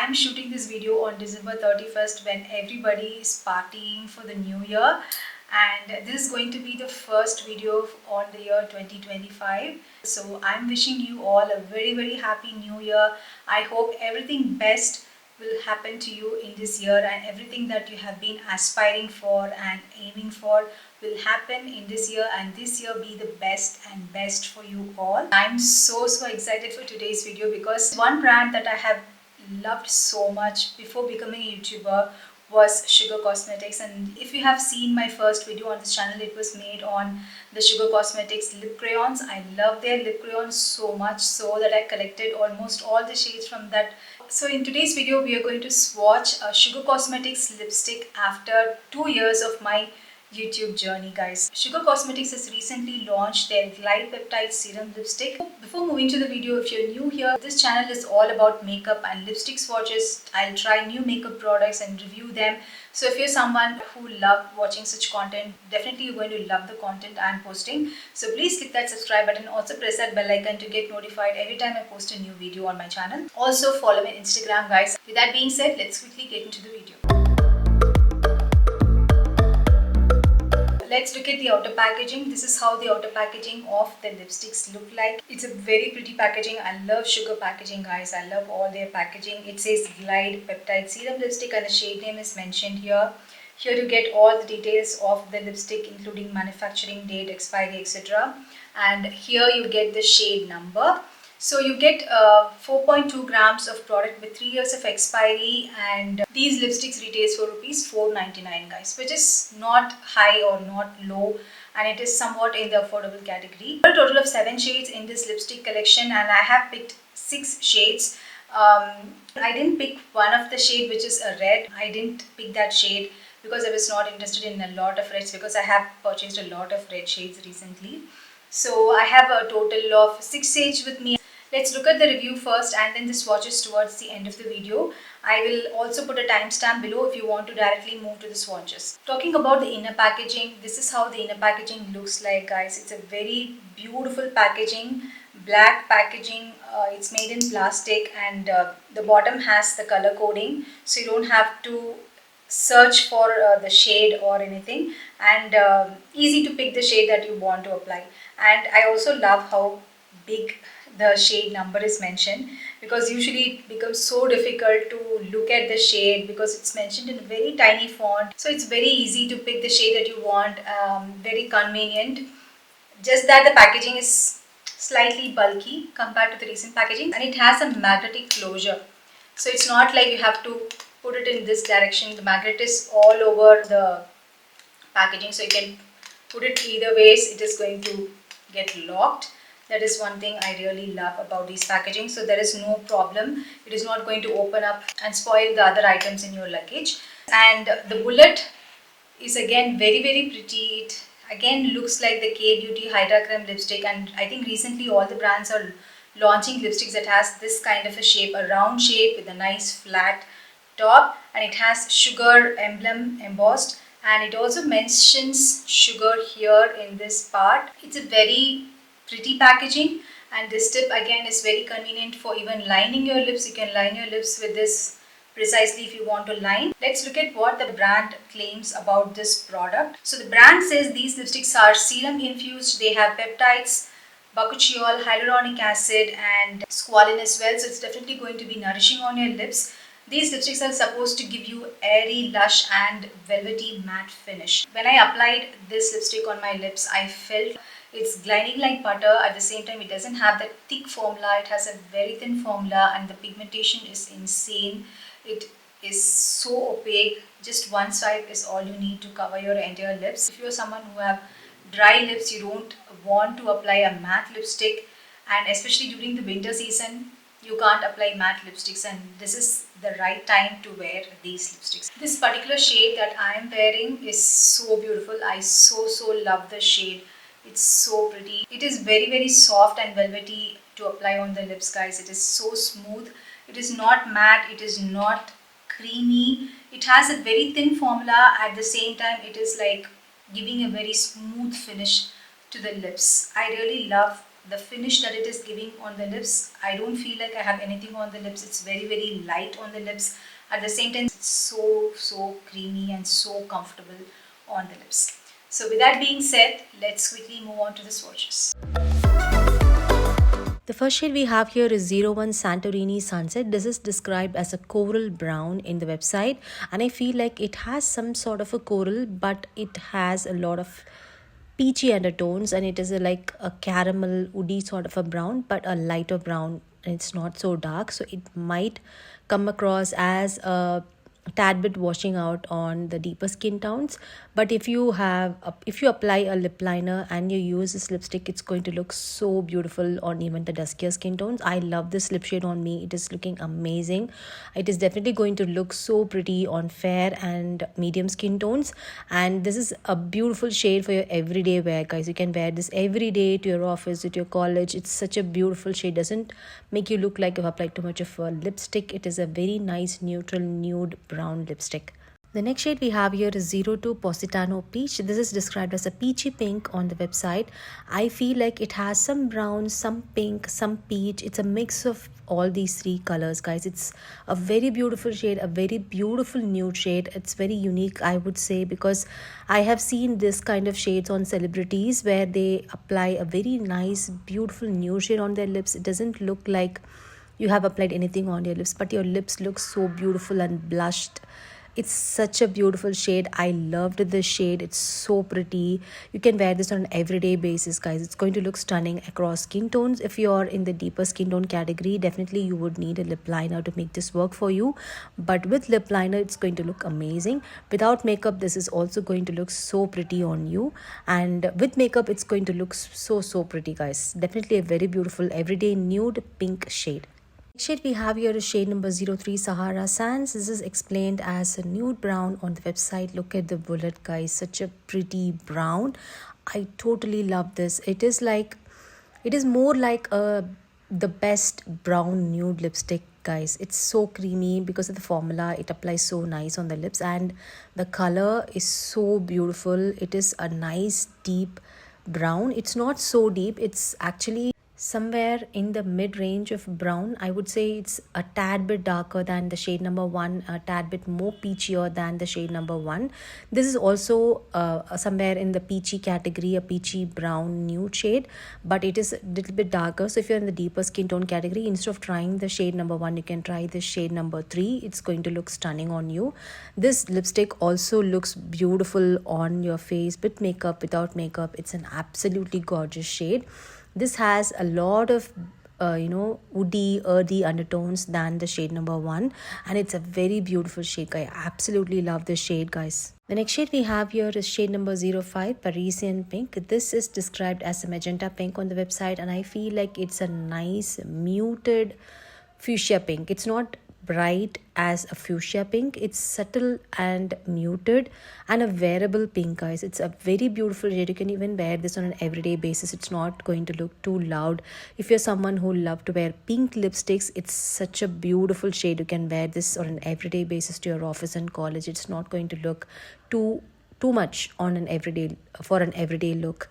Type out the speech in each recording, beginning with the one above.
I'm shooting this video on December 31st when everybody is partying for the new year, and this is going to be the first video on the year 2025. So I'm wishing you all a very happy new year. I hope everything best will happen to you in this year, and everything that you have been aspiring for and aiming for will happen in this year, and this year be the best and best for you all. I'm so excited for today's video because one brand that I have loved so much before becoming a YouTuber was Sugar Cosmetics. And if you have seen my first video on this channel, it was made on the Sugar Cosmetics lip crayons. I love their lip crayons so much so that I collected almost all the shades from that. So in today's video we are going to swatch a Sugar Cosmetics lipstick after 2 years of my YouTube journey, guys. Sugar Cosmetics has recently launched their Glide Peptide Serum Lipstick. Before moving to the video, if you're new here, this channel is all about makeup and lipstick swatches. I'll try new makeup products and review them. So if you're someone who loves watching such content, definitely you're going to love the content I'm posting. So please click that subscribe button. Also press that bell icon to get notified every time I post a new video on my channel. Also follow me on Instagram, guys. With that being said, let's quickly get into the video. Let's look at the outer packaging. This is how the outer packaging of the lipsticks look like. It's a very pretty packaging. I love Sugar packaging, guys. I love all their packaging. It says Glide Peptide Serum Lipstick and the shade name is mentioned here. Here you get all the details of the lipstick, including manufacturing date, expiry, etc. And here you get the shade number. So you get 4.2 grams of product with 3 years of expiry, and these lipsticks retails for rupees 499, guys, which is not high or not low, and it is somewhat in the affordable category. A total of 7 shades in this lipstick collection, and I have picked 6 shades. I didn't pick one of the shade which is a red. I didn't pick that shade because I was not interested in a lot of reds, because I have purchased a lot of red shades recently. So I have a total of 6 shades with me. Let's look at the review first and then the swatches towards the end of the video. I will also put a timestamp below if you want to directly move to the swatches. Talking about the inner packaging, this is how the inner packaging looks like, guys. It's a very beautiful packaging, black packaging. It's made in plastic, and the bottom has the color coding, so you don't have to search for the shade or anything, and easy to pick the shade that you want to apply. And I also love how big the shade number is mentioned, because usually it becomes so difficult to look at the shade because it's mentioned in a very tiny font. So it's very easy to pick the shade that you want, very convenient. Just that the packaging is slightly bulky compared to the recent packaging, and it has a magnetic closure. So it's not like you have to put it in this direction. The magnet is all over the packaging, so you can put it either ways. It is going to get locked. That is one thing I really love about these packaging. So there is no problem. It is not going to open up and spoil the other items in your luggage. And the bullet is again very pretty. It again looks like the K Beauty Hydra Creme lipstick, and I think recently all the brands are launching lipsticks that has this kind of a shape, a round shape with a nice flat top, and it has sugar emblem embossed, and it also mentions sugar here in this part. It's a very pretty packaging, and this tip again is very convenient for even lining your lips. You can line your lips with this precisely if you want to line. Let's look at what the brand claims about this product. So the brand says these lipsticks are serum infused. They have peptides, bakuchiol, hyaluronic acid, and squalene as well. So it's definitely going to be nourishing on your lips. These lipsticks are supposed to give you airy, lush and velvety matte finish. When I applied this lipstick on my lips, I felt it's gliding like butter. At the same time, it doesn't have that thick formula. It has a very thin formula, and the pigmentation is insane. It is so opaque. Just one swipe is all you need to cover your entire lips. If you're someone who have dry lips, you don't want to apply a matte lipstick, and especially during the winter season, you can't apply matte lipsticks, and this is the right time to wear these lipsticks. This particular shade that I am wearing is so beautiful. I so love the shade. It's so pretty. It is very soft and velvety to apply on the lips, guys. It is so smooth. It is not matte. It is not creamy. It has a very thin formula. At the same time, it is like giving a very smooth finish to the lips. I really love the finish that it is giving on the lips. I don't feel like I have anything on the lips. It's very light on the lips. At the same time, it's so creamy and so comfortable on the lips. So with that being said, let's quickly move on to the swatches. The first shade we have here is 01 Santorini Sunset. This is described as a coral brown in the website, and I feel like it has some sort of a coral, but it has a lot of peachy undertones, and it is like a caramel woody sort of a brown, but a lighter brown, and it's not so dark, so it might come across as a tad bit washing out on the deeper skin tones. But if you apply a lip liner and you use this lipstick, it's going to look so beautiful on even the duskier skin tones. I love this lip shade on me. It is looking amazing. It is definitely going to look so pretty on fair and medium skin tones, and this is a beautiful shade for your everyday wear, guys. You can wear this every day to your office, to your college. It's such a beautiful shade. Doesn't make you look like you've applied too much of a lipstick. It is a very nice neutral nude brown lipstick. The next shade we have here is 02 Positano Peach. This is described as a peachy pink on the website. I feel like it has some brown, some pink, some peach. It's a mix of all these three colors, guys. It's a very beautiful shade, a very beautiful nude shade. It's very unique, I would say, because I have seen this kind of shades on celebrities where they apply a very nice, beautiful nude shade on their lips. It doesn't look like you have applied anything on your lips, but your lips look so beautiful and blushed. It's such a beautiful shade. I loved this shade. It's so pretty. You can wear this on an everyday basis, guys. It's going to look stunning across skin tones. If you're in the deeper skin tone category, definitely you would need a lip liner to make this work for you. But with lip liner, it's going to look amazing. Without makeup, this is also going to look so pretty on you. And with makeup, it's going to look so pretty, guys. Definitely a very beautiful everyday nude pink shade. Next shade we have here is shade number 03 Sahara Sands. This is explained as a nude brown on the website. Look at the bullet, guys. Such a pretty brown. I totally love this. It is more like the best brown nude lipstick, guys. It's so creamy because of the formula. It applies so nice on the lips, and the color is so beautiful. It is a nice deep brown. It's not so deep. It's actually somewhere in the mid range of brown. I would say it's a tad bit darker than the shade number 1, a tad bit more peachier than the shade number 1. This is also somewhere in the peachy category, a peachy brown nude shade, but it is a little bit darker. So if you're in the deeper skin tone category, instead of trying the shade number 1, you can try this shade number 3. It's going to look stunning on you. This lipstick also looks beautiful on your face with makeup, without makeup. It's an absolutely gorgeous shade. This has a lot of woody, earthy undertones than the shade number 1, and it's a very beautiful shade. I absolutely love this shade, guys. The next shade we have here is shade number 05 Parisian Pink. This is described as a magenta pink on the website, and I feel like it's a nice muted fuchsia pink. It's not bright as a fuchsia pink. It's subtle and muted and a wearable pink, guys. It's a very beautiful shade. You can even wear this on an everyday basis. It's not going to look too loud. If you're someone who love to wear pink lipsticks, it's such a beautiful shade. You can wear this on an everyday basis to your office and college. It's not going to look too much on an everyday look.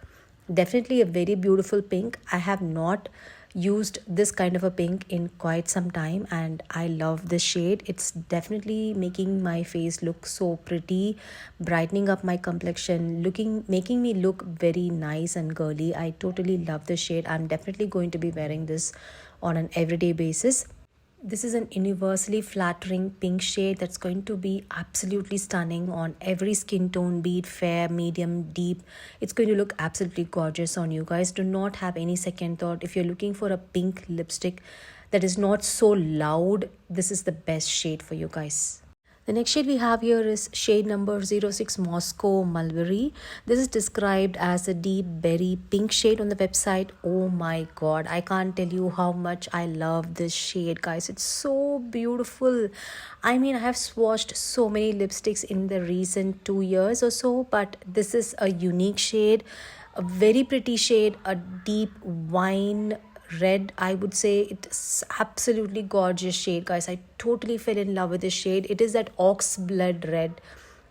Definitely a very beautiful pink. I have not used this kind of a pink in quite some time, and I love this shade. It's definitely making my face look so pretty, brightening up my complexion, making me look very nice and girly. I totally love this shade. I'm definitely going to be wearing this on an everyday basis. This is an universally flattering pink shade that's going to be absolutely stunning on every skin tone, be it fair, medium, deep. It's going to look absolutely gorgeous on you, guys. Do not have any second thought. If you're looking for a pink lipstick that is not so loud, this is the best shade for you, guys. The next shade we have here is shade number 06 Moscow Mulberry. This is described as a deep berry pink shade on the website. Oh my god, I can't tell you how much I love this shade, guys. It's so beautiful. I mean, I have swatched so many lipsticks in the recent 2 years or so, but this is a unique shade, a very pretty shade, a deep wine red. I would say it's absolutely gorgeous shade, guys. I totally fell in love with this shade. It is that ox blood red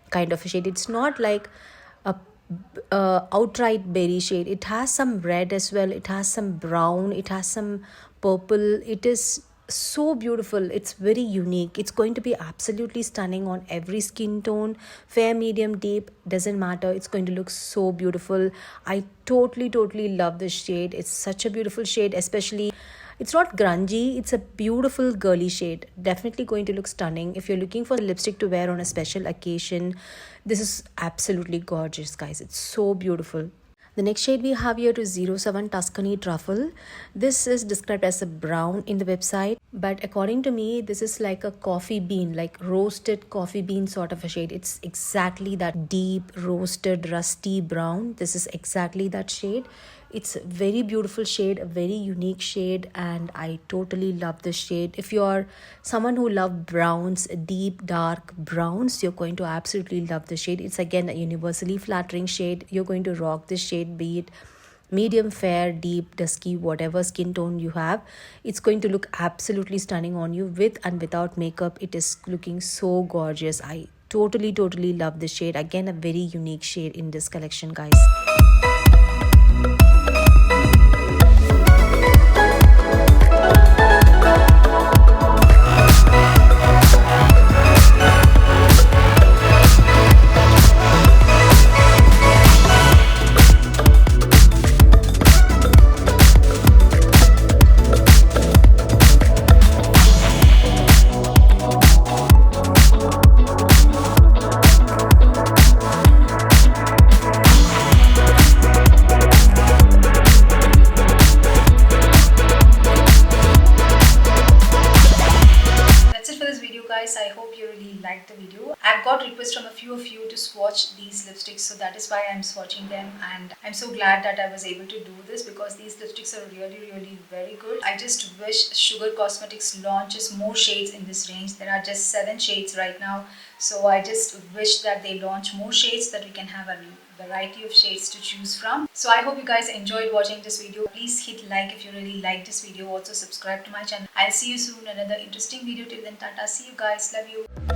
kind of a shade. It's not like a outright berry shade. It has some red as well, it has some brown, it has some purple. It is so beautiful, it's very unique. It's going to be absolutely stunning on every skin tone, fair, medium, deep, doesn't matter. It's going to look so beautiful. I totally love this shade. It's such a beautiful shade, especially it's not grungy, it's a beautiful girly shade. Definitely going to look stunning. If you're looking for lipstick to wear on a special occasion, this is absolutely gorgeous, guys. It's so beautiful. The next shade we have here is 07 Tuscany Truffle. This is described as a brown in the website, but according to me, this is like a coffee bean, like roasted coffee bean sort of a shade. It's exactly that deep, roasted, rusty brown. This is exactly that shade. It's a very beautiful shade, a very unique shade, and I totally love this shade. If you're someone who loves browns, deep dark browns, you're going to absolutely love this shade. It's again a universally flattering shade. You're going to rock this shade, be it medium, fair, deep, dusky, whatever skin tone you have. It's going to look absolutely stunning on you with and without makeup. It is looking so gorgeous. I totally love this shade. Again, a very unique shade in this collection, guys. That's it for this video, guys. I hope you really liked the video. I've got requests from a few of you to swatch these lipsticks, so that is why I'm swatching them, and I'm so glad that I was able to do this because these lipsticks are really very good. I just wish Sugar Cosmetics launches more shades in this range. There are just 7 shades right now, so I just wish that they launch more shades so that we can have a variety of shades to choose from. So I hope you guys enjoyed watching this video. Please hit like if you really liked this video. Also subscribe to my channel. I'll see you soon in another interesting video. Till then, tata, see you guys, love you.